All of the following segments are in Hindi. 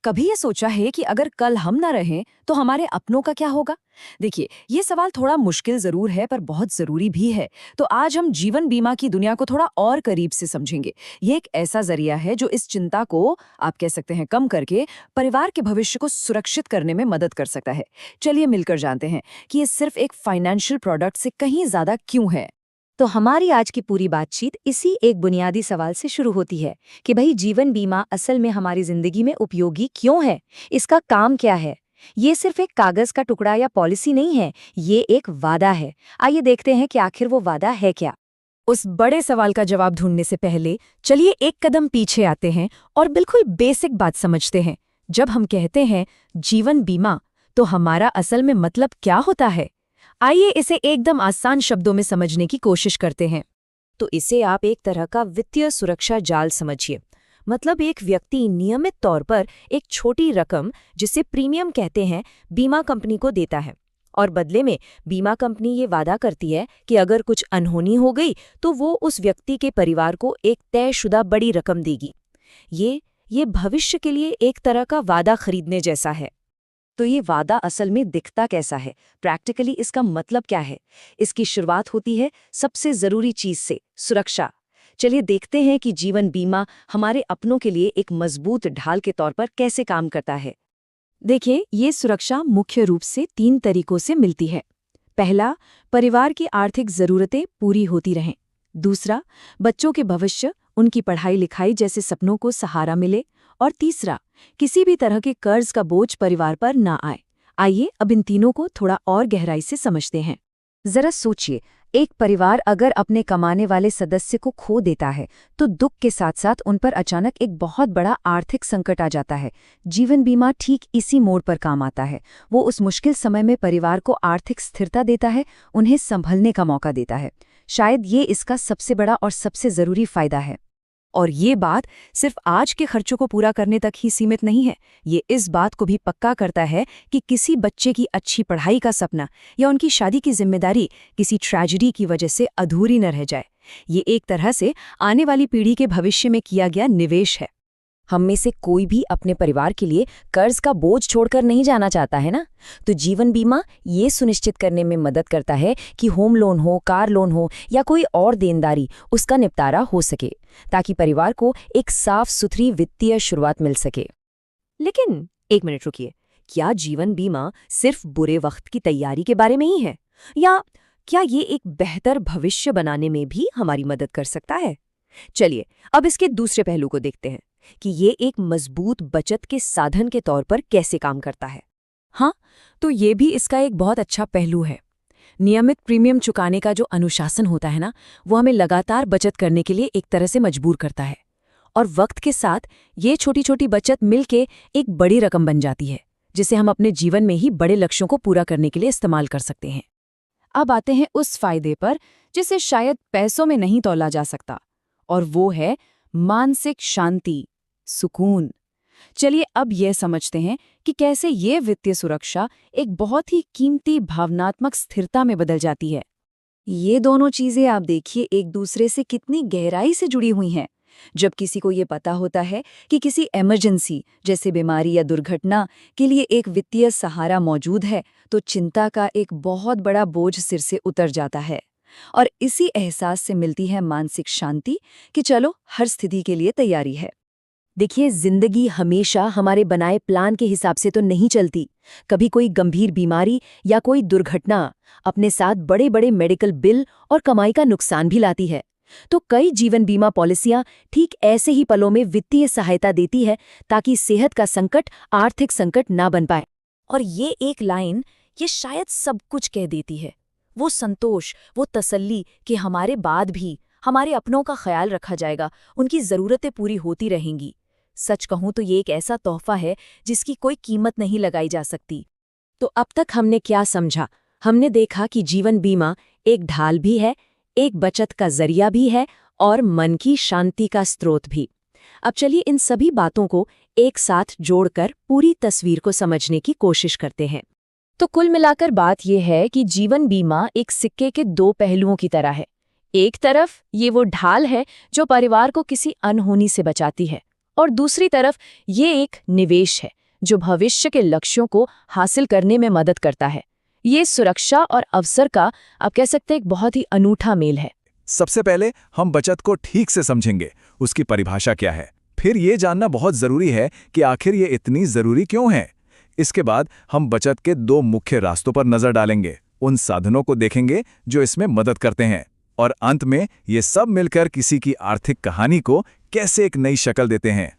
कभी ये सोचा है कि अगर कल हम ना रहें तो हमारे अपनों का क्या होगा? देखिए, ये सवाल थोड़ा मुश्किल जरूर है पर बहुत जरूरी भी है। तो आज हम जीवन बीमा की दुनिया को थोड़ा और करीब से समझेंगे। ये एक ऐसा जरिया है जो इस चिंता को, आप कह सकते हैं, कम करके परिवार के भविष्य को सुरक्षित करने में मदद कर सकता है। चलिए मिलकर जानते हैं कि ये सिर्फ एक फाइनेंशियल प्रोडक्ट से कहीं ज्यादा क्यों है। तो हमारी आज की पूरी बातचीत इसी एक बुनियादी सवाल से शुरू होती है कि भाई जीवन बीमा असल में हमारी जिंदगी में उपयोगी क्यों है, इसका काम क्या है। ये सिर्फ एक कागज का टुकड़ा या पॉलिसी नहीं है, ये एक वादा है। आइए देखते हैं कि आखिर वो वादा है क्या। उस बड़े सवाल का जवाब ढूंढने से पहले चलिए एक कदम पीछे आते हैं और बिल्कुल बेसिक बात समझते हैं। जब हम कहते हैं जीवन बीमा, तो हमारा असल में मतलब क्या होता है? आइए इसे एकदम आसान शब्दों में समझने की कोशिश करते हैं। तो इसे आप एक तरह का वित्तीय सुरक्षा जाल समझिए। मतलब एक व्यक्ति नियमित तौर पर एक छोटी रकम, जिसे प्रीमियम कहते हैं, बीमा कंपनी को देता है और बदले में बीमा कंपनी ये वादा करती है कि अगर कुछ अनहोनी हो गई तो वो उस व्यक्ति के परिवार को एक तयशुदा बड़ी रकम देगी। ये भविष्य के लिए एक तरह का वादा खरीदने जैसा है। तो ये वादा असल में दिखता कैसा है? प्रैक्टिकली इसका मतलब क्या है? इसकी शुरुआत होती है सबसे जरूरी चीज से, सुरक्षा। चलिए देखते हैं कि जीवन बीमा हमारे अपनों के लिए एक मजबूत ढाल के तौर पर कैसे काम करता है। देखिए, ये सुरक्षा मुख्य रूप से 3 तरीकों से मिलती है। पहला, परिवार की आर्थिक जरूरतें पूरी होती रहें। दूसरा, बच्चों के भविष्य, उनकी पढ़ाई लिखाई जैसे सपनों को सहारा मिले। और तीसरा, किसी भी तरह के कर्ज का बोझ परिवार पर ना आए। आइए अब इन तीनों को थोड़ा और गहराई से समझते हैं। जरा सोचिए, एक परिवार अगर अपने कमाने वाले सदस्य को खो देता है तो दुख के साथ साथ उन पर अचानक एक बहुत बड़ा आर्थिक संकट आ जाता है। जीवन बीमा ठीक इसी मोड़ पर काम आता है। वो उस मुश्किल समय में परिवार को आर्थिक स्थिरता देता है, उन्हें संभलने का मौका देता है। शायद ये इसका सबसे बड़ा और सबसे जरूरी फायदा है। और ये बात सिर्फ आज के खर्चों को पूरा करने तक ही सीमित नहीं है। ये इस बात को भी पक्का करता है कि किसी बच्चे की अच्छी पढ़ाई का सपना या उनकी शादी की जिम्मेदारी किसी ट्रेजेडी की वजह से अधूरी न रह जाए। ये एक तरह से आने वाली पीढ़ी के भविष्य में किया गया निवेश है। हम में से कोई भी अपने परिवार के लिए कर्ज का बोझ छोड़कर नहीं जाना चाहता है ना? तो जीवन बीमा ये सुनिश्चित करने में मदद करता है कि होम लोन हो, कार लोन हो या कोई और देनदारी, उसका निपटारा हो सके, ताकि परिवार को एक साफ सुथरी वित्तीय शुरुआत मिल सके। लेकिन एक मिनट रुकिए, क्या जीवन बीमा सिर्फ बुरे वक्त की तैयारी के बारे में ही है, या क्या ये एक बेहतर भविष्य बनाने में भी हमारी मदद कर सकता है? चलिए अब इसके दूसरे पहलू को देखते हैं कि ये एक मजबूत बचत के साधन के तौर पर कैसे काम करता है। हाँ, तो ये भी इसका एक बहुत अच्छा पहलू है। नियमित प्रीमियम चुकाने का जो अनुशासन होता है ना, वो हमें लगातार बचत करने के लिए एक तरह से मजबूर करता है। और वक्त के साथ ये छोटी छोटी बचत मिलके एक बड़ी रकम बन जाती है, जिसे हम अपने जीवन में ही बड़े लक्ष्यों को पूरा करने के लिए इस्तेमाल कर सकते हैं। अब आते हैं उस फायदे पर जिसे शायद पैसों में नहीं तौला जा सकता, और वो है मानसिक शांति, सुकून। चलिए अब यह समझते हैं कि कैसे ये वित्तीय सुरक्षा एक बहुत ही कीमती भावनात्मक स्थिरता में बदल जाती है। ये दोनों चीजें आप देखिए एक दूसरे से कितनी गहराई से जुड़ी हुई हैं। जब किसी को ये पता होता है कि किसी इमरजेंसी जैसे बीमारी या दुर्घटना के लिए एक वित्तीय सहारा मौजूद है, तो चिंता का एक बहुत बड़ा बोझ सिर से उतर जाता है। और इसी एहसास से मिलती है मानसिक शांति कि चलो हर स्थिति के लिए तैयारी है। देखिए, जिंदगी हमेशा हमारे बनाए प्लान के हिसाब से तो नहीं चलती। कभी कोई गंभीर बीमारी या कोई दुर्घटना अपने साथ बड़े बड़े मेडिकल बिल और कमाई का नुकसान भी लाती है। तो कई जीवन बीमा पॉलिसियां ठीक ऐसे ही पलों में वित्तीय सहायता देती है, ताकि सेहत का संकट आर्थिक संकट ना बन पाए। और ये एक लाइन ये शायद सब कुछ कह देती है। वो संतोष, वो तसल्ली कि हमारे बाद भी हमारे अपनों का ख्याल रखा जाएगा, उनकी ज़रूरतें पूरी होती रहेंगी। सच कहूं तो ये एक ऐसा तोहफा है जिसकी कोई कीमत नहीं लगाई जा सकती। तो अब तक हमने क्या समझा? हमने देखा कि जीवन बीमा एक ढाल भी है, एक बचत का जरिया भी है और मन की शांति का स्रोत भी। अब चलिए इन सभी बातों को एक साथ जोड़कर पूरी तस्वीर को समझने की कोशिश करते हैं। तो कुल मिलाकर बात यह है कि जीवन बीमा एक सिक्के के 2 पहलुओं की तरह है। एक तरफ ये वो ढाल है जो परिवार को किसी अनहोनी से बचाती है, और दूसरी तरफ ये एक निवेश है जो भविष्य के लक्ष्यों को हासिल करने में मदद करता है। ये सुरक्षा और अवसर का आप कह सकते हैं एक बहुत ही अनूठा मेल है। सबसे पहले हम बचत को ठीक से समझेंगे, उसकी परिभाषा क्या है। फिर ये जानना बहुत जरूरी है कि आखिर ये इतनी जरूरी क्यों है। इसके बाद हम बचत के 2 मुख्य रास्तों पर नजर डालेंगे, उन साधनों को देखेंगे जो इसमें मदद करते हैं, और अंत में ये सब मिलकर किसी की आर्थिक कहानी को कैसे एक नई शक्ल देते हैं।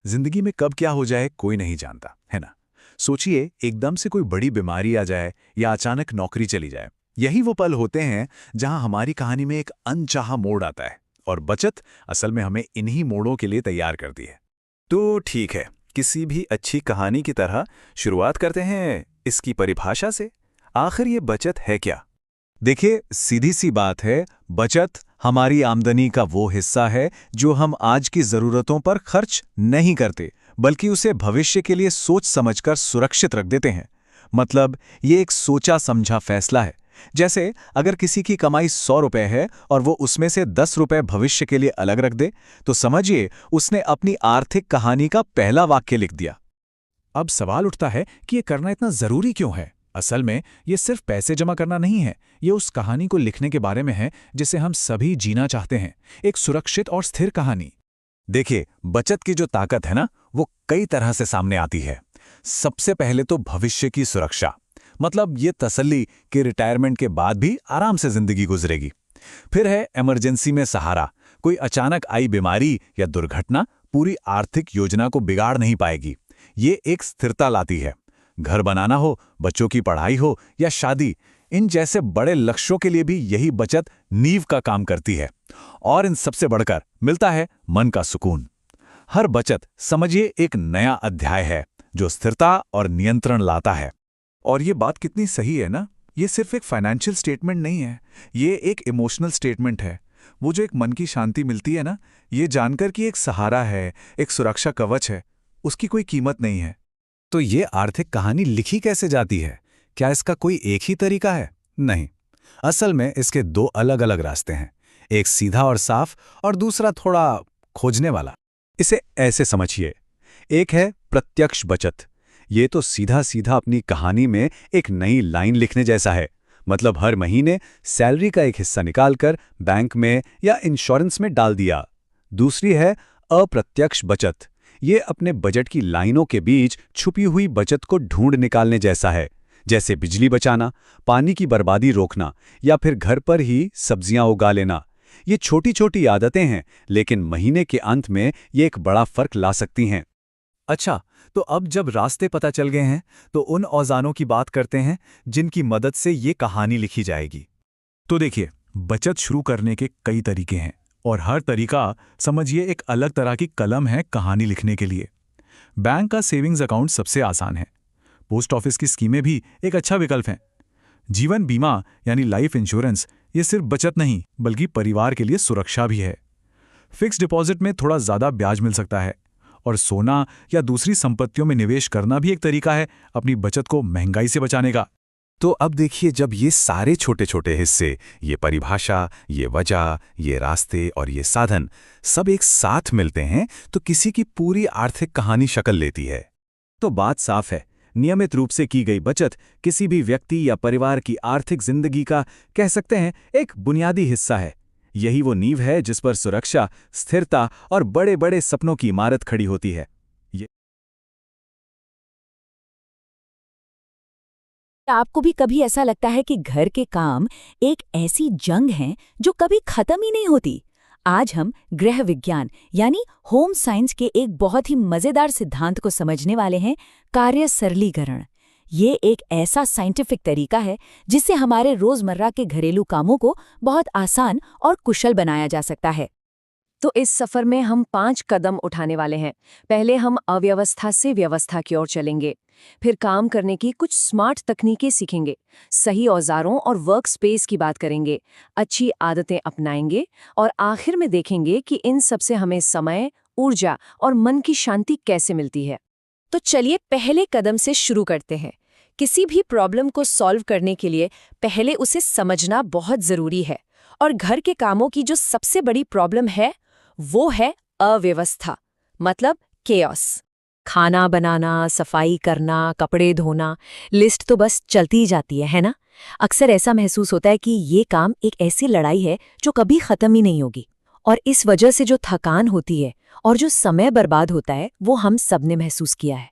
जिंदगी में कब क्या हो जाए कोई नहीं जानता, है ना। सोचिए, एकदम से कोई बड़ी बीमारी आ जाए या अचानक नौकरी चली जाए। यही वो पल होते हैं जहां हमारी कहानी में एक अनचाहा मोड़ आता है, और बचत असल में हमें इन्हीं मोड़ों के लिए तैयार करती है। तो ठीक है, किसी भी अच्छी कहानी की तरह शुरुआत करते हैं इसकी परिभाषा से। आखिर ये बचत है क्या? देखिए, सीधी सी बात है, बचत हमारी आमदनी का वो हिस्सा है जो हम आज की जरूरतों पर खर्च नहीं करते, बल्कि उसे भविष्य के लिए सोच समझकर सुरक्षित रख देते हैं। मतलब ये एक सोचा समझा फैसला है। जैसे अगर किसी की कमाई 100 रुपए है और वो उसमें से 10 रुपए भविष्य के लिए अलग रख दे, तो समझिए उसने अपनी आर्थिक कहानी का पहला वाक्य लिख दिया। अब सवाल उठता है कि ये करना इतना जरूरी क्यों है? असल में ये सिर्फ पैसे जमा करना नहीं है, ये उस कहानी को लिखने के बारे में है जिसे हम सभी जीना चाहते हैं, एक सुरक्षित और स्थिर कहानी। देखिए, बचत की जो ताकत है ना, वो कई तरह से सामने आती है। सबसे पहले तो भविष्य की सुरक्षा, मतलब ये तसल्ली कि रिटायरमेंट के बाद भी आराम से जिंदगी गुजरेगी। फिर है इमरजेंसी में सहारा, कोई अचानक आई बीमारी या दुर्घटना पूरी आर्थिक योजना को बिगाड़ नहीं पाएगी। ये एक स्थिरता लाती है। घर बनाना हो, बच्चों की पढ़ाई हो या शादी, इन जैसे बड़े लक्ष्यों के लिए भी यही बचत नींव का काम करती है। और इन सबसे बढ़कर मिलता है मन का सुकून। हर बचत समझिए एक नया अध्याय है जो स्थिरता और नियंत्रण लाता है। और ये बात कितनी सही है ना, ये सिर्फ एक फाइनेंशियल स्टेटमेंट नहीं है, ये एक इमोशनल स्टेटमेंट है। वो जो एक मन की शांति मिलती है ना, ये जानकर कि एक सहारा है, एक सुरक्षा कवच है, उसकी कोई कीमत नहीं है। तो ये आर्थिक कहानी लिखी कैसे जाती है? क्या इसका कोई एक ही तरीका है? नहीं, असल में इसके 2 अलग अलग रास्ते हैं, एक सीधा और साफ और दूसरा थोड़ा खोजने वाला। इसे ऐसे समझिए, एक है प्रत्यक्ष बचत। ये तो सीधा सीधा अपनी कहानी में एक नई लाइन लिखने जैसा है। मतलब हर महीने सैलरी का एक हिस्सा निकालकर बैंक में या इंश्योरेंस में डाल दिया। दूसरी है अप्रत्यक्ष बचत। ये अपने बजट की लाइनों के बीच छुपी हुई बचत को ढूंढ निकालने जैसा है, जैसे बिजली बचाना, पानी की बर्बादी रोकना या फिर घर पर ही सब्जियां उगा लेना। ये छोटी छोटी आदतें हैं, लेकिन महीने के अंत में ये एक बड़ा फर्क ला सकती हैं। अच्छा, तो अब जब रास्ते पता चल गए हैं, तो उन औज़ारों की बात करते हैं जिनकी मदद से ये कहानी लिखी जाएगी। तो देखिए, बचत शुरू करने के कई तरीके हैं, और हर तरीका समझिए एक अलग तरह की कलम है कहानी लिखने के लिए। बैंक का सेविंग्स अकाउंट सबसे आसान है। पोस्ट ऑफिस की स्कीमें भी एक अच्छा विकल्प हैं। जीवन बीमा यानी लाइफ इंश्योरेंस, ये सिर्फ बचत नहीं बल्कि परिवार के लिए सुरक्षा भी है। फिक्स डिपॉजिट में थोड़ा ज़्यादा ब्याज मिल सकता है, और सोना या दूसरी संपत्तियों में निवेश करना भी एक तरीका है अपनी बचत को महंगाई से बचाने का। तो अब देखिए, जब ये सारे छोटे छोटे हिस्से, ये परिभाषा, ये वजह, ये रास्ते और ये साधन सब एक साथ मिलते हैं, तो किसी की पूरी आर्थिक कहानी शक्ल लेती है। तो बात साफ है, नियमित रूप से की गई बचत किसी भी व्यक्ति या परिवार की आर्थिक जिंदगी का, कह सकते हैं, एक बुनियादी हिस्सा है। यही वो नींव है जिस पर सुरक्षा, स्थिरता और बड़े बड़े सपनों की इमारत खड़ी होती है। आपको भी कभी ऐसा लगता है कि घर के काम एक ऐसी जंग है जो कभी खत्म ही नहीं होती? आज हम गृह विज्ञान यानी होम साइंस के एक बहुत ही मजेदार सिद्धांत को समझने वाले हैं, कार्य सरलीकरण। ये एक ऐसा साइंटिफिक तरीका है जिससे हमारे रोजमर्रा के घरेलू कामों को बहुत आसान और कुशल बनाया जा सकता है। तो इस सफर में हम 5 कदम उठाने वाले हैं। पहले हम अव्यवस्था से व्यवस्था की ओर चलेंगे, फिर काम करने की कुछ स्मार्ट तकनीकें सीखेंगे, सही औजारों और वर्क स्पेस की बात करेंगे, अच्छी आदतें अपनाएंगे और आखिर में देखेंगे कि इन सब से हमें समय, ऊर्जा और मन की शांति कैसे मिलती है। तो चलिए पहले कदम से शुरू करते हैं। किसी भी प्रॉब्लम को सॉल्व करने के लिए पहले उसे समझना बहुत जरूरी है, और घर के कामों की जो सबसे बड़ी प्रॉब्लम है वो है अव्यवस्था। मतलब केओस। खाना बनाना, सफाई करना, कपड़े धोना, लिस्ट तो बस चलती ही जाती है ना? अक्सर ऐसा महसूस होता है कि ये काम एक ऐसी लड़ाई है जो कभी खत्म ही नहीं होगी। और इस वजह से जो थकान होती है और जो समय बर्बाद होता है वो हम सबने महसूस किया है।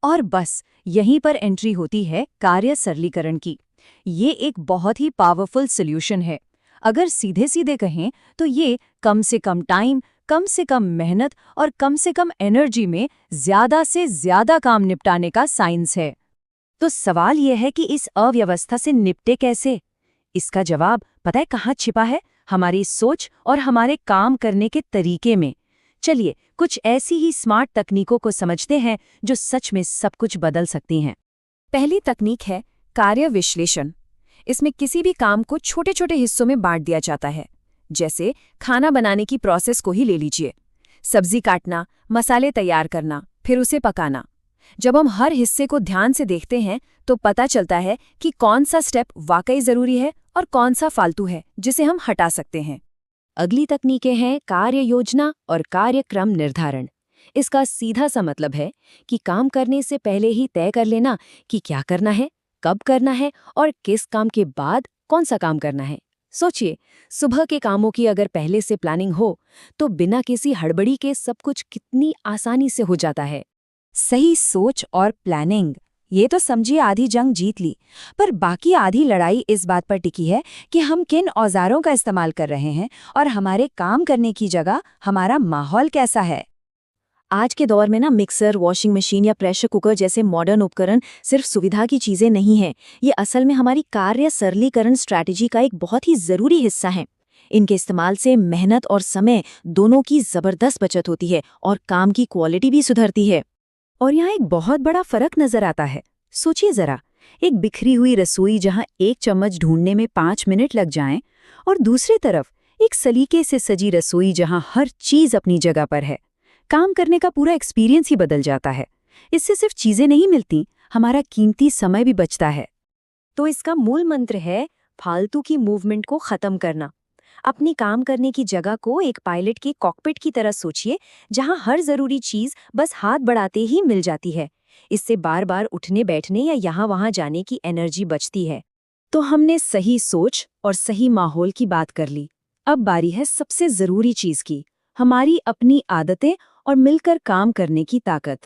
और बस यहीं पर एंट्री होती है कार्य सरलीकरण की। ये एक बहुत ही पावरफुल सॉल्यूशन है। अगर सीधे सीधे कहें तो ये कम से कम टाइम, कम से कम मेहनत और कम से कम एनर्जी में ज़्यादा से ज़्यादा काम निपटाने का साइंस है। तो सवाल यह है कि इस अव्यवस्था से निपटे कैसे? इसका जवाब पता है कहाँ छिपा है? हमारी सोच और हमारे काम करने के तरीके में। चलिए कुछ ऐसी ही स्मार्ट तकनीकों को समझते हैं जो सच में सब कुछ बदल सकती हैं। पहली तकनीक है कार्य विश्लेषण। इसमें किसी भी काम को छोटे छोटे हिस्सों में बांट दिया जाता है। जैसे खाना बनाने की प्रोसेस को ही ले लीजिए। सब्जी काटना, मसाले तैयार करना, फिर उसे पकाना। जब हम हर हिस्से को ध्यान से देखते हैं तो पता चलता है कि कौन सा स्टेप वाकई जरूरी है और कौन सा फालतू है जिसे हम हटा सकते हैं। अगली तकनीकें हैं कार्य योजना और कार्यक्रम निर्धारण। इसका सीधा सा मतलब है कि काम करने से पहले ही तय कर लेना कि क्या करना है, कब करना है और किस काम के बाद कौन सा काम करना है। सोचिए, सुबह के कामों की अगर पहले से प्लानिंग हो तो बिना किसी हड़बड़ी के सब कुछ कितनी आसानी से हो जाता है। सही सोच और प्लानिंग, ये तो समझिए आधी जंग जीत ली। पर बाकी आधी लड़ाई इस बात पर टिकी है कि हम किन औजारों का इस्तेमाल कर रहे हैं और हमारे काम करने की जगह हमारा माहौल कैसा है। आज के दौर में मिक्सर, वॉशिंग मशीन या प्रेशर कुकर जैसे मॉडर्न उपकरण सिर्फ सुविधा की चीजें नहीं हैं। ये असल में हमारी कार्य सरलीकरण स्ट्रैटेजी का एक बहुत ही जरूरी हिस्सा है। इनके इस्तेमाल से मेहनत और समय दोनों की जबरदस्त बचत होती है और काम की क्वालिटी भी सुधरती है। और यहाँ एक बहुत बड़ा फर्क नजर आता है। सोचिए जरा, एक बिखरी हुई रसोई जहाँ एक चम्मच ढूंढने में 5 मिनट लग जाएं, और दूसरी तरफ एक सलीके से सजी रसोई जहाँ हर चीज अपनी जगह पर है। काम करने का पूरा एक्सपीरियंस ही बदल जाता है। इससे सिर्फ चीजें नहीं मिलती, हमारा कीमती समय भी बचता है। तो इसका मूल मंत्र है फालतू की मूवमेंट को खत्म करना। अपनी काम करने की जगह को एक पायलट के कॉकपिट की तरह सोचिए, जहां हर जरूरी चीज बस हाथ बढ़ाते ही मिल जाती है। इससे बार बार उठने बैठने या यहाँ वहां जाने की एनर्जी बचती है। तो हमने सही सोच और सही माहौल की बात कर ली। अब बारी है सबसे जरूरी चीज की, हमारी अपनी आदतें और मिलकर काम करने की ताकत।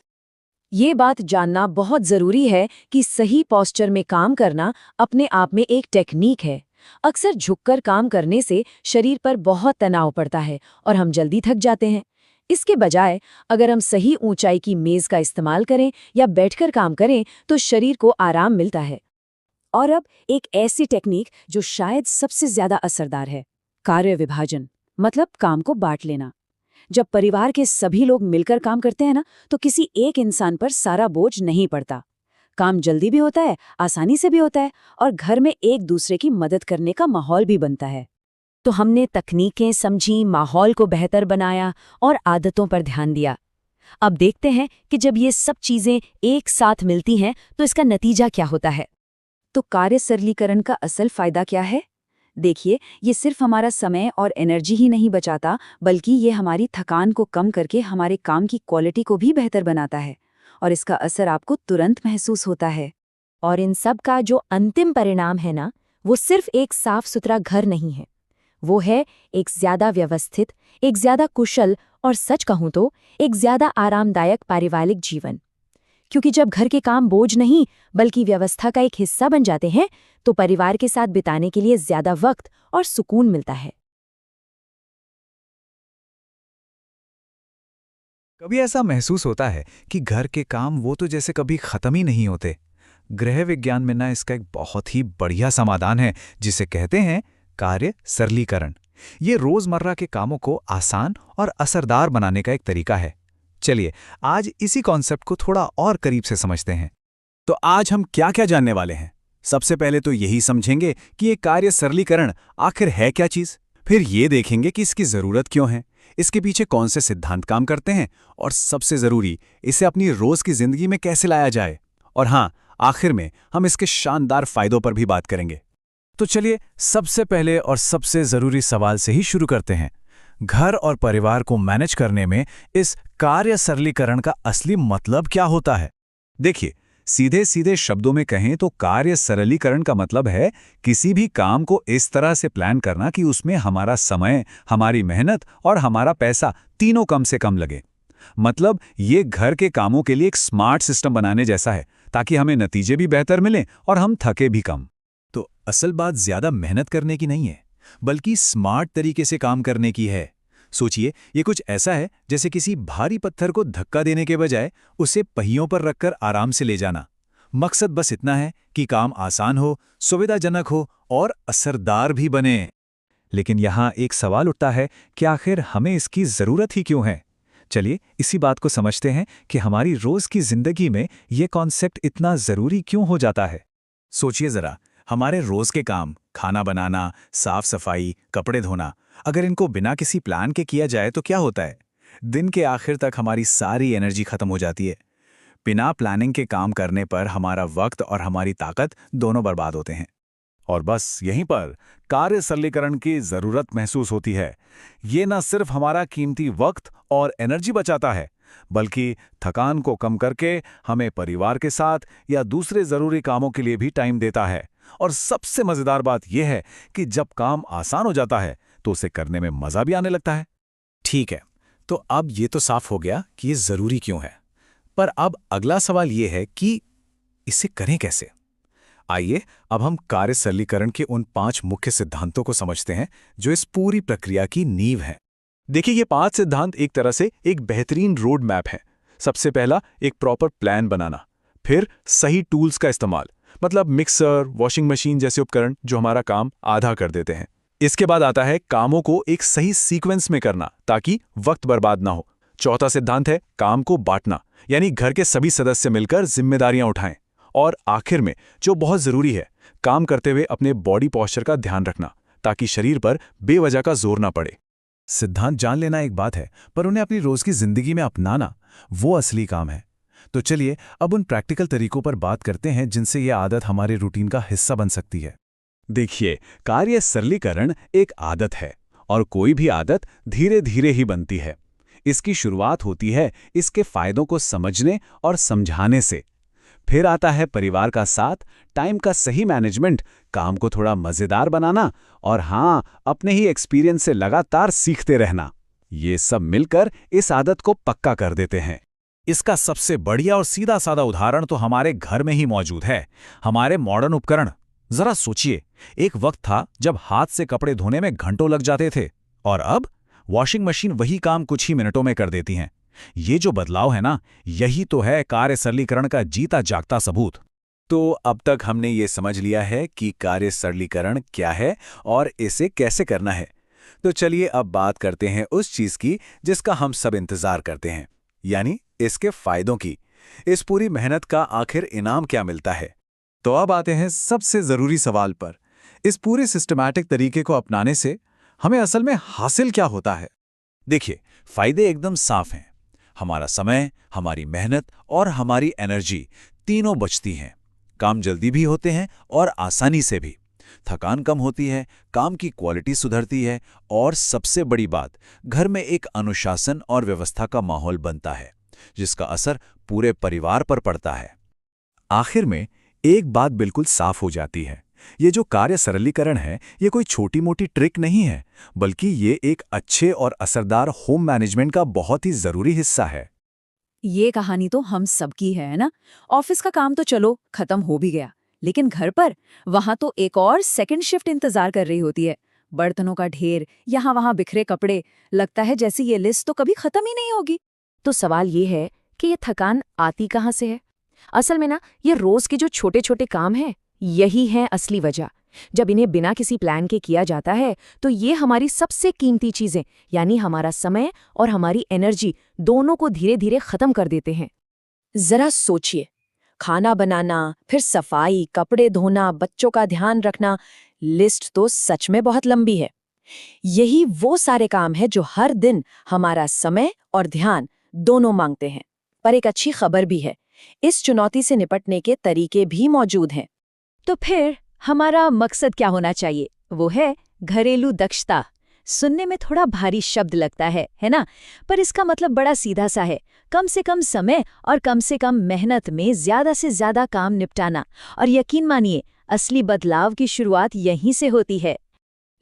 ये बात जानना बहुत जरूरी है कि सही पोस्चर में काम करना अपने आप में एक टेक्निक है। अक्सर झुककर काम करने से शरीर पर बहुत तनाव पड़ता है और हम जल्दी थक जाते हैं। इसके बजाय अगर हम सही ऊंचाई की मेज का इस्तेमाल करें या बैठकर काम करें तो शरीर को आराम मिलता है। और अब एक ऐसी टेक्निक जो शायद सबसे ज्यादा असरदार है, कार्य विभाजन, मतलब काम को बांट लेना। जब परिवार के सभी लोग मिलकर काम करते हैं तो किसी एक इंसान पर सारा बोझ नहीं पड़ता। काम जल्दी भी होता है, आसानी से भी होता है और घर में एक दूसरे की मदद करने का माहौल भी बनता है। तो हमने तकनीकें समझी, माहौल को बेहतर बनाया और आदतों पर ध्यान दिया। अब देखते हैं कि जब ये सब चीजें एक साथ मिलती हैं तो इसका नतीजा क्या होता है। तो कार्य सरलीकरण का असल फायदा क्या है? देखिए, ये सिर्फ हमारा समय और एनर्जी ही नहीं बचाता, बल्कि ये हमारी थकान को कम करके हमारे काम की क्वालिटी को भी बेहतर बनाता है और इसका असर आपको तुरंत महसूस होता है। और इन सब का जो अंतिम परिणाम है वो सिर्फ एक साफ सुथरा घर नहीं है, वो है एक ज्यादा व्यवस्थित, एक ज्यादा कुशल और सच कहूं तो एक ज्यादा आरामदायक पारिवारिक जीवन। क्योंकि जब घर के काम बोझ नहीं बल्कि व्यवस्था का एक हिस्सा बन जाते हैं तो परिवार के साथ बिताने के लिए ज्यादा वक्त और सुकून मिलता है। कभी ऐसा महसूस होता है कि घर के काम वो तो जैसे कभी खत्म ही नहीं होते। गृह विज्ञान में इसका एक बहुत ही बढ़िया समाधान है जिसे कहते हैं कार्य सरलीकरण। ये रोजमर्रा के कामों को आसान और असरदार बनाने का एक तरीका है। चलिए आज इसी कॉन्सेप्ट को थोड़ा और करीब से समझते हैं। तो आज हम क्या क्या जानने वाले हैं? सबसे पहले तो यही समझेंगे कि ये कार्य सरलीकरण आखिर है क्या चीज। फिर ये देखेंगे कि इसकी जरूरत क्यों है, इसके पीछे कौन से सिद्धांत काम करते हैं और सबसे जरूरी, इसे अपनी रोज की जिंदगी में कैसे लाया जाए। और हाँ, आखिर में हम इसके शानदार फायदों पर भी बात करेंगे। तो चलिए सबसे पहले और सबसे जरूरी सवाल से ही शुरू करते हैं। घर और परिवार को मैनेज करने में इस कार्य सरलीकरण का असली मतलब क्या होता है? देखिए, सीधे सीधे शब्दों में कहें तो कार्य सरलीकरण का मतलब है किसी भी काम को इस तरह से प्लान करना कि उसमें हमारा समय, हमारी मेहनत और हमारा पैसा तीनों कम से कम लगे। मतलब ये घर के कामों के लिए एक स्मार्ट सिस्टम बनाने जैसा है, ताकि हमें नतीजे भी बेहतर मिलें और हम थके भी कम। तो असल बात ज्यादा मेहनत करने की नहीं है, बल्कि स्मार्ट तरीके से काम करने की है। सोचिए, ये कुछ ऐसा है जैसे किसी भारी पत्थर को धक्का देने के बजाय उसे पहियों पर रखकर आराम से ले जाना। मकसद बस इतना है कि काम आसान हो, सुविधाजनक हो और असरदार भी बने। लेकिन यहाँ एक सवाल उठता है कि आखिर हमें इसकी जरूरत ही क्यों है? चलिए इसी बात को समझते हैं कि हमारी रोज की जिंदगी में ये कॉन्सेप्ट इतना जरूरी क्यों हो जाता है। सोचिए जरा, हमारे रोज के काम, खाना बनाना, साफ सफाई, कपड़े धोना, अगर इनको बिना किसी प्लान के किया जाए तो क्या होता है? दिन के आखिर तक हमारी सारी एनर्जी खत्म हो जाती है। बिना प्लानिंग के काम करने पर हमारा वक्त और हमारी ताकत दोनों बर्बाद होते हैं। और बस यहीं पर कार्य सरलीकरण की जरूरत महसूस होती है। ये न सिर्फ हमारा कीमती वक्त और एनर्जी बचाता है, बल्कि थकान को कम करके हमें परिवार के साथ या दूसरे जरूरी कामों के लिए भी टाइम देता है। और सबसे मजेदार बात यह है कि जब काम आसान हो जाता है तो उसे करने में मजा भी आने लगता है। ठीक है, तो अब ये तो साफ हो गया कि ये जरूरी क्यों है। पर अब अगला सवाल ये है कि इसे करें कैसे? आइए अब हम कार्य सरलीकरण के उन 5 मुख्य सिद्धांतों को समझते हैं जो इस पूरी प्रक्रिया की नींव हैं। देखिए, ये 5 सिद्धांत एक तरह से एक बेहतरीन रोड मैप है। सबसे पहला, एक प्रॉपर प्लान बनाना। फिर सही टूल्स का इस्तेमाल, मतलब मिक्सर, वॉशिंग मशीन जैसे उपकरण जो हमारा काम आधा कर देते हैं। इसके बाद आता है कामों को एक सही सीक्वेंस में करना ताकि वक्त बर्बाद ना हो। चौथा सिद्धांत है काम को बांटना, यानी घर के सभी सदस्य मिलकर जिम्मेदारियां उठाएं। और आखिर में जो बहुत जरूरी है, काम करते हुए अपने बॉडी पोस्चर का ध्यान रखना ताकि शरीर पर बेवजह का जोर ना पड़े। सिद्धांत जान लेना एक बात है, पर उन्हें अपनी रोज की जिंदगी में अपनाना वो असली काम है। तो चलिए अब उन प्रैक्टिकल तरीकों पर बात करते हैं जिनसे ये आदत हमारे रूटीन का हिस्सा बन सकती है। देखिए, कार्य सरलीकरण एक आदत है और कोई भी आदत धीरे धीरे ही बनती है। इसकी शुरुआत होती है इसके फायदों को समझने और समझाने से। फिर आता है परिवार का साथ, टाइम का सही मैनेजमेंट, काम को थोड़ा मजेदार बनाना और हाँ, अपने ही एक्सपीरियंस से लगातार सीखते रहना। ये सब मिलकर इस आदत को पक्का कर देते हैं। इसका सबसे बढ़िया और सीधा साधा उदाहरण तो हमारे घर में ही मौजूद है, हमारे मॉडर्न उपकरण। जरा सोचिए, एक वक्त था जब हाथ से कपड़े धोने में घंटों लग जाते थे और अब वॉशिंग मशीन वही काम कुछ ही मिनटों में कर देती हैं। ये जो बदलाव है ना, यही तो है कार्य सरलीकरण का जीता जागता सबूत। तो अब तक हमने ये समझ लिया है कि कार्य सरलीकरण क्या है और इसे कैसे करना है। तो चलिए अब बात करते हैं उस चीज की जिसका हम सब इंतजार करते हैं, यानी इसके फायदों की। इस पूरी मेहनत का आखिर इनाम क्या मिलता है? तो अब आते हैं सबसे जरूरी सवाल पर। इस पूरे सिस्टमैटिक तरीके को अपनाने से हमें असल में हासिल क्या होता है? देखिए, फायदे एकदम साफ हैं। हमारा समय, हमारी मेहनत और हमारी एनर्जी तीनों बचती हैं। काम जल्दी भी होते हैं और आसानी से भी। थकान कम होती है, काम की क्वालिटी सुधरती है और सबसे बड़ी बात, घर में एक अनुशासन और व्यवस्था का माहौल बनता है जिसका असर पूरे परिवार पर पड़ता है। आखिर में एक बात बिल्कुल साफ हो जाती है, ये जो कार्य सरलीकरण है ये कोई छोटी मोटी ट्रिक नहीं है, बल्कि ये एक अच्छे और असरदार होम मैनेजमेंट का बहुत ही जरूरी हिस्सा है। ये कहानी तो हम सबकी है ना? ऑफिस का काम तो चलो खत्म हो भी गया, लेकिन घर पर वहां तो एक और सेकंड शिफ्ट इंतजार कर रही होती है। बर्तनों का ढेर, यहाँ वहां बिखरे कपड़े, लगता है जैसे ये लिस्ट तो कभी खत्म ही नहीं होगी। तो सवाल ये है कि ये थकान आती कहाँ से है? असल में ना, ये रोज के जो छोटे छोटे काम हैं, यही है असली वजह। जब इन्हें बिना किसी प्लान के किया जाता है तो ये हमारी सबसे कीमती चीजें, यानी हमारा समय और हमारी एनर्जी, दोनों को धीरे धीरे खत्म कर देते हैं। जरा सोचिए, खाना बनाना, फिर सफाई, कपड़े धोना, बच्चों का ध्यान रखना, लिस्ट तो सच में बहुत लंबी है। यही वो सारे काम हैं जो हर दिन हमारा समय और ध्यान दोनों मांगते हैं। पर एक अच्छी खबर भी है, इस चुनौती से निपटने के तरीके भी मौजूद हैं। तो फिर हमारा मकसद क्या होना चाहिए? वो है घरेलू दक्षता, सुनने में थोड़ा भारी शब्द लगता है ना? पर इसका मतलब बड़ा सीधा सा है। कम से कम समय और कम से कम मेहनत में ज़्यादा से ज़्यादा काम निपटाना। और यकीन मानिए, असली बदलाव की शुरुआत यहीं से होती है।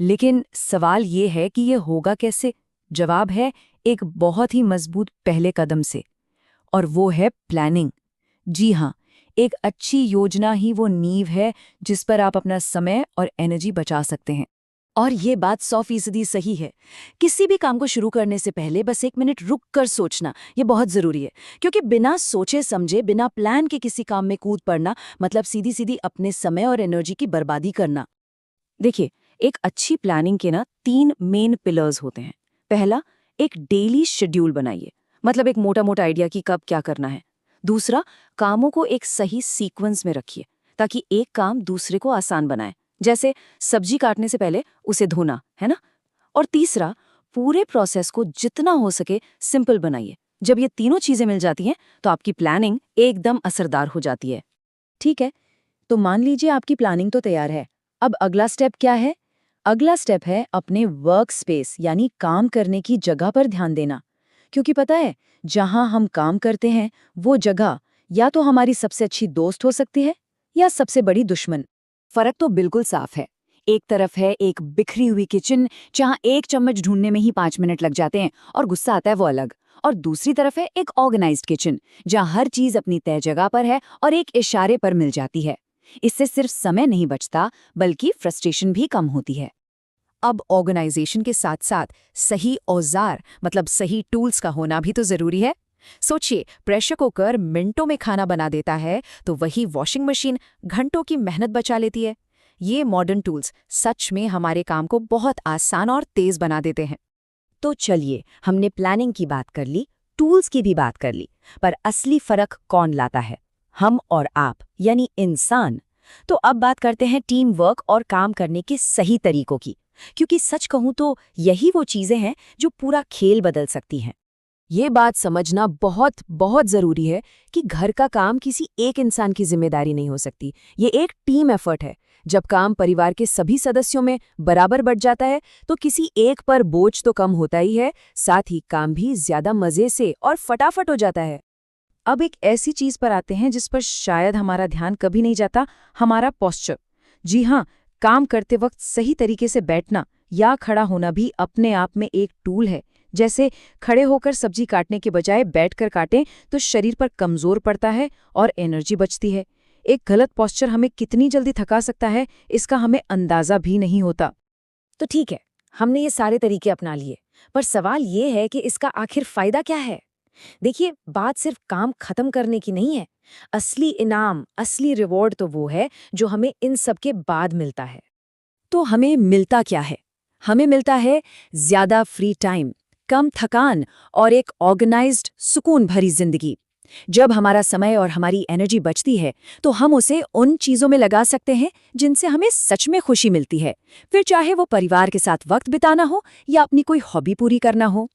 लेकिन सवाल ये है कि ये होगा कैसे? जवाब है एक बहुत ही मजबूत पहले कदम से, और वो है प्लानिंग। जी हाँ, एक अच्छी योजना ही वो नींव है जिस पर आप अपना समय और एनर्जी बचा सकते हैं। और ये बात 100% सही है। किसी भी काम को शुरू करने से पहले बस 1 मिनट रुक कर सोचना, ये बहुत ज़रूरी है। क्योंकि बिना सोचे समझे, बिना प्लान के किसी काम में कूद पड़ना मतलब सीधी सीधी अपने समय और एनर्जी की बर्बादी करना। देखिए, एक अच्छी प्लानिंग के 3 मेन पिलर्स होते हैं। पहला, एक डेली शेड्यूल बनाइए, मतलब एक मोटा मोटा आइडिया कि कब क्या करना है। दूसरा, कामों को एक सही सीक्वेंस में रखिए ताकि एक काम दूसरे को आसान बनाए, जैसे सब्जी काटने से पहले उसे धोना, है ना? और तीसरा, पूरे प्रोसेस को जितना हो सके सिंपल बनाइए। जब ये तीनों चीजें मिल जाती हैं तो आपकी प्लानिंग एकदम असरदार हो जाती है। ठीक है, तो मान लीजिए आपकी प्लानिंग तो तैयार है। अब अगला स्टेप क्या है? अगला स्टेप है अपने वर्क स्पेस यानी काम करने की जगह पर ध्यान देना। क्योंकि पता है, जहां हम काम करते हैं वो जगह या तो हमारी सबसे अच्छी दोस्त हो सकती है या सबसे बड़ी दुश्मन। फर्क तो बिल्कुल साफ है। एक तरफ है एक बिखरी हुई किचन जहां एक चम्मच ढूंढने में ही 5 मिनट लग जाते हैं और गुस्सा आता है वो अलग, और दूसरी तरफ है एक ऑर्गेनाइज्ड किचन जहां हर चीज अपनी तय जगह पर है और एक इशारे पर मिल जाती है। इससे सिर्फ समय नहीं बचता बल्कि फ्रस्ट्रेशन भी कम होती है। अब ऑर्गेनाइजेशन के साथ साथ सही औजार मतलब सही टूल्स का होना भी तो जरूरी है। सोचिए, प्रेशर कुकर मिनटों में खाना बना देता है तो वही वॉशिंग मशीन घंटों की मेहनत बचा लेती है। ये मॉडर्न टूल्स सच में हमारे काम को बहुत आसान और तेज बना देते हैं। तो चलिए, हमने प्लानिंग की बात कर ली, टूल्स की भी बात कर ली, पर असली फर्क कौन लाता है? हम और आप, यानी इंसान। तो अब बात करते हैं टीम वर्क और काम करने के सही तरीकों की, क्योंकि सच कहूं तो यही वो चीजें हैं जो पूरा खेल बदल सकती हैं। ये बात समझना बहुत बहुत जरूरी है कि घर का काम किसी एक इंसान की जिम्मेदारी नहीं हो सकती। ये एक टीम एफर्ट है। जब काम परिवार के सभी सदस्यों में बराबर बंट जाता है तो किसी एक पर बोझ तो कम होता ही है, साथ ही काम भी ज्यादा मजे से और फटाफट हो जाता है। अब एक ऐसी चीज पर आते हैं जिस पर शायद हमारा ध्यान कभी नहीं जाता, हमारा पोस्चर। जी हाँ, काम करते वक्त सही तरीके से बैठना या खड़ा होना भी अपने आप में एक टूल है। जैसे खड़े होकर सब्जी काटने के बजाय बैठकर काटें तो शरीर पर कमजोर पड़ता है और एनर्जी बचती है। एक गलत पोस्चर हमें कितनी जल्दी थका सकता है, इसका हमें अंदाजा भी नहीं होता। तो ठीक है, हमने ये सारे तरीके अपना लिए, पर सवाल ये है कि इसका आखिर फायदा क्या है? देखिए, बात सिर्फ काम खत्म करने की नहीं है। असली इनाम, असली रिवॉर्ड तो वो है जो हमें इन सब के बाद मिलता है। तो हमें मिलता क्या है? हमें मिलता है ज्यादा फ्री टाइम, कम थकान और एक ऑर्गेनाइज्ड सुकून भरी जिंदगी। जब हमारा समय और हमारी एनर्जी बचती है तो हम उसे उन चीजों में लगा सकते हैं जिनसे हमें सच में खुशी मिलती है, फिर चाहे वो परिवार के साथ वक्त बिताना हो या अपनी कोई हॉबी पूरी करना हो।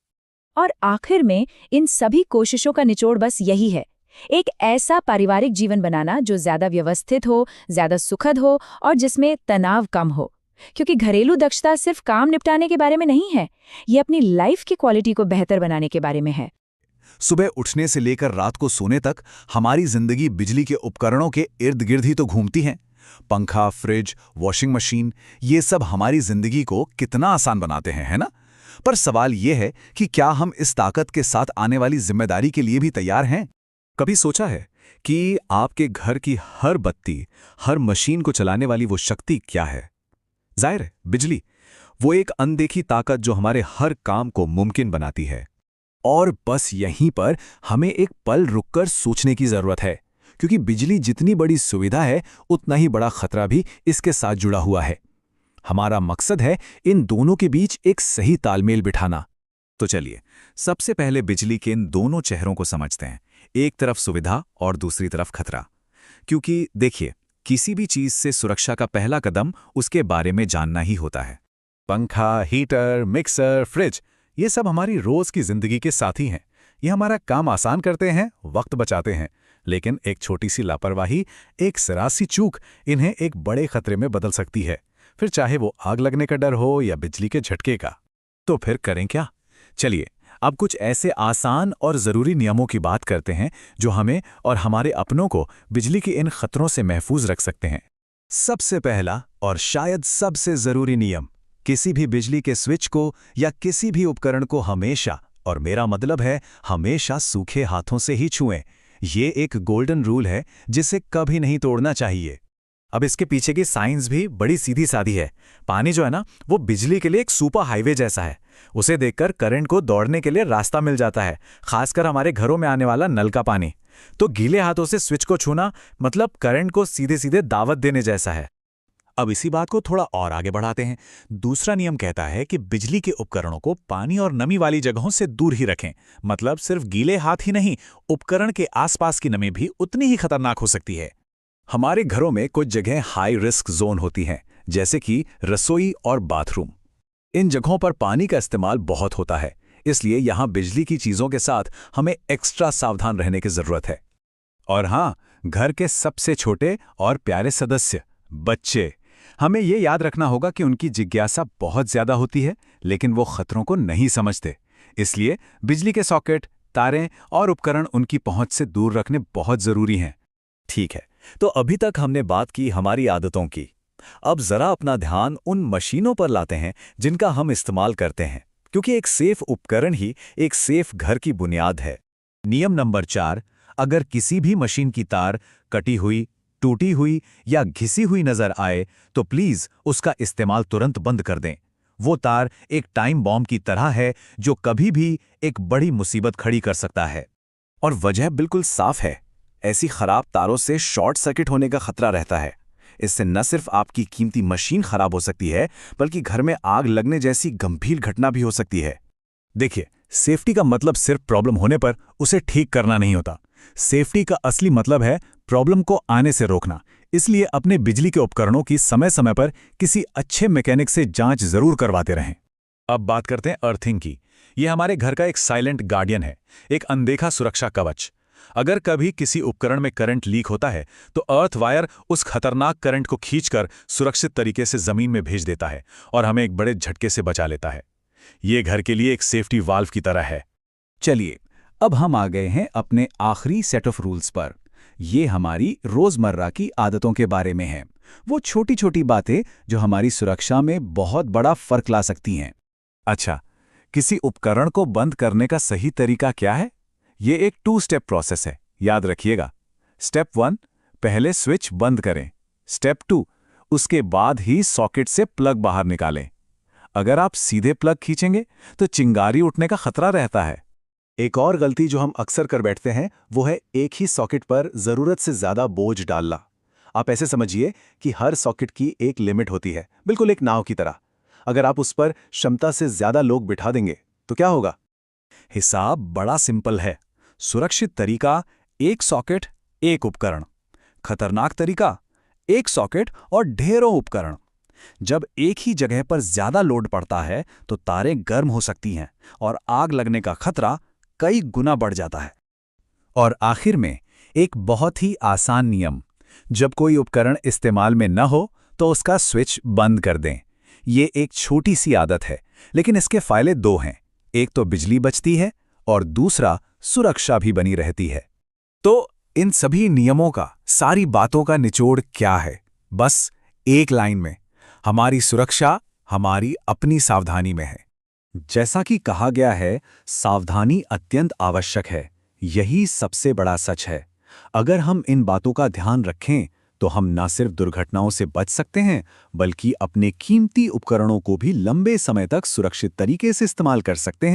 और आखिर में इन सभी कोशिशों का निचोड़ बस यही है, एक ऐसा पारिवारिक जीवन बनाना जो ज्यादा व्यवस्थित हो, ज्यादा सुखद हो और जिसमें तनाव कम हो। क्योंकि घरेलू दक्षता सिर्फ काम निपटाने के बारे में नहीं है, ये अपनी लाइफ की क्वालिटी को बेहतर बनाने के बारे में है। सुबह उठने से लेकर रात को सोने तक हमारी जिंदगी बिजली के उपकरणों के इर्द गिर्द ही तो घूमती है। पंखा, फ्रिज, वॉशिंग मशीन, ये सब हमारी जिंदगी को कितना आसान बनाते हैं, है ना? पर सवाल ये है कि क्या हम इस ताकत के साथ आने वाली जिम्मेदारी के लिए भी तैयार हैं? कभी सोचा है कि आपके घर की हर बत्ती, हर मशीन को चलाने वाली वो शक्ति क्या है? जाहिर है, बिजली। वो एक अनदेखी ताकत जो हमारे हर काम को मुमकिन बनाती है। और बस यहीं पर हमें एक पल रुककर सोचने की जरूरत है, क्योंकि बिजली जितनी बड़ी सुविधा है उतना ही बड़ा खतरा भी इसके साथ जुड़ा हुआ है। हमारा मकसद है इन दोनों के बीच एक सही तालमेल बिठाना। तो चलिए, सबसे पहले बिजली के इन दोनों चेहरों को समझते हैं, एक तरफ सुविधा और दूसरी तरफ खतरा। क्योंकि देखिए, किसी भी चीज से सुरक्षा का पहला कदम उसके बारे में जानना ही होता है। पंखा, हीटर, मिक्सर, फ्रिज, ये सब हमारी रोज की जिंदगी के साथी हैं। ये हमारा काम आसान करते हैं, वक्त बचाते हैं, लेकिन एक छोटी सी लापरवाही, एक सरासी चूक इन्हें एक बड़े खतरे में बदल सकती है, फिर चाहे वो आग लगने का डर हो या बिजली के झटके का। तो फिर करें क्या? चलिए, अब कुछ ऐसे आसान और ज़रूरी नियमों की बात करते हैं जो हमें और हमारे अपनों को बिजली के इन खतरों से महफूज रख सकते हैं। सबसे पहला और शायद सबसे ज़रूरी नियम, किसी भी बिजली के स्विच को या किसी भी उपकरण को हमेशा, और मेरा मतलब है हमेशा, सूखे हाथों से ही छुएं। ये एक गोल्डन रूल है जिसे कभी नहीं तोड़ना चाहिए। अब इसके पीछे की साइंस भी बड़ी सीधी सादी है। पानी जो है ना, वो बिजली के लिए एक सुपर हाईवे जैसा है। उसे देखकर करंट को दौड़ने के लिए रास्ता मिल जाता है, खासकर हमारे घरों में आने वाला नल का पानी। तो गीले हाथों से स्विच को छूना मतलब करंट को सीधे सीधे दावत देने जैसा है। अब इसी बात को थोड़ा और आगे बढ़ाते हैं। दूसरा नियम कहता है कि बिजली के उपकरणों को पानी और नमी वाली जगहों से दूर ही रखें। मतलब सिर्फ गीले हाथ ही नहीं, उपकरण के आसपास की नमी भी उतनी ही खतरनाक हो सकती है। हमारे घरों में कुछ जगह हाई रिस्क जोन होती हैं, जैसे कि रसोई और बाथरूम। इन जगहों पर पानी का इस्तेमाल बहुत होता है, इसलिए यहां बिजली की चीजों के साथ हमें एक्स्ट्रा सावधान रहने की जरूरत है। और हां, घर के सबसे छोटे और प्यारे सदस्य, बच्चे, हमें ये याद रखना होगा कि उनकी जिज्ञासा बहुत ज्यादा होती है, लेकिन वो खतरों को नहीं समझते। इसलिए बिजली के सॉकेट, तारें और उपकरण उनकी पहुंच से दूर रखने बहुत जरूरी हैं। ठीक है, तो अभी तक हमने बात की हमारी आदतों की। अब जरा अपना ध्यान उन मशीनों पर लाते हैं जिनका हम इस्तेमाल करते हैं, क्योंकि एक सेफ उपकरण ही एक सेफ घर की बुनियाद है। नियम नंबर 4, अगर किसी भी मशीन की तार कटी हुई, टूटी हुई या घिसी हुई नजर आए तो प्लीज उसका इस्तेमाल तुरंत बंद कर दें। वो तार एक टाइम बॉम्ब की तरह है जो कभी भी एक बड़ी मुसीबत खड़ी कर सकता है। और वजह बिल्कुल साफ है, ऐसी खराब तारों से शॉर्ट सर्किट होने का खतरा रहता है। इससे न सिर्फ आपकी कीमती मशीन खराब हो सकती है, बल्कि घर में आग लगने जैसी गंभीर घटना भी हो सकती है। देखिए, सेफ्टी का मतलब सिर्फ प्रॉब्लम होने पर उसे ठीक करना नहीं होता। सेफ्टी का असली मतलब है प्रॉब्लम को आने से रोकना। इसलिए अपने बिजली के उपकरणों की समय समय पर किसी अच्छे मैकेनिक से जांच जरूर करवाते रहें। अब बात करते हैं अर्थिंग की। यह हमारे घर का एक साइलेंट गार्डियन है, एक अनदेखा सुरक्षा कवच। अगर कभी किसी उपकरण में करंट लीक होता है तो अर्थ वायर उस खतरनाक करंट को खींचकर सुरक्षित तरीके से जमीन में भेज देता है और हमें एक बड़े झटके से बचा लेता है। ये घर के लिए एक सेफ्टी वाल्व की तरह है। चलिए, अब हम आ गए हैं अपने आखिरी सेट ऑफ रूल्स पर। ये हमारी रोजमर्रा की आदतों के बारे में है, वो छोटी छोटी बातें जो हमारी सुरक्षा में बहुत बड़ा फर्क ला सकती हैं। अच्छा, किसी उपकरण को बंद करने का सही तरीका क्या है? ये एक 2 स्टेप प्रोसेस है, याद रखिएगा। स्टेप 1, पहले स्विच बंद करें। स्टेप 2, उसके बाद ही सॉकेट से प्लग बाहर निकालें। अगर आप सीधे प्लग खींचेंगे तो चिंगारी उठने का खतरा रहता है। एक और गलती जो हम अक्सर कर बैठते हैं वो है एक ही सॉकेट पर जरूरत से ज्यादा बोझ डालना। आप ऐसे समझिए कि हर सॉकेट की एक लिमिट होती है, बिल्कुल एक नाव की तरह। अगर आप उस पर क्षमता से ज्यादा लोग बिठा देंगे तो क्या होगा? हिसाब बड़ा सिंपल है। सुरक्षित तरीका, एक सॉकेट एक उपकरण। खतरनाक तरीका, एक सॉकेट और ढेरों उपकरण। जब एक ही जगह पर ज्यादा लोड पड़ता है तो तारें गर्म हो सकती हैं और आग लगने का खतरा कई गुना बढ़ जाता है। और आखिर में एक बहुत ही आसान नियम, जब कोई उपकरण इस्तेमाल में न हो तो उसका स्विच बंद कर दें। ये एक छोटी सी आदत है, लेकिन इसके फायदे 2 हैं। एक तो बिजली बचती है और दूसरा सुरक्षा भी बनी रहती है। तो इन सभी नियमों का, सारी बातों का निचोड़ क्या है? बस एक लाइन में, हमारी सुरक्षा हमारी अपनी सावधानी में है। जैसा कि कहा गया है, सावधानी अत्यंत आवश्यक है। यही सबसे बड़ा सच है। अगर हम इन बातों का ध्यान रखें तो हम न सिर्फ दुर्घटनाओं से बच सकते हैं, बल्कि अपने कीमती उपकरणों को भी लंबे समय तक सुरक्षित तरीके से इस्तेमाल कर सकते हैं।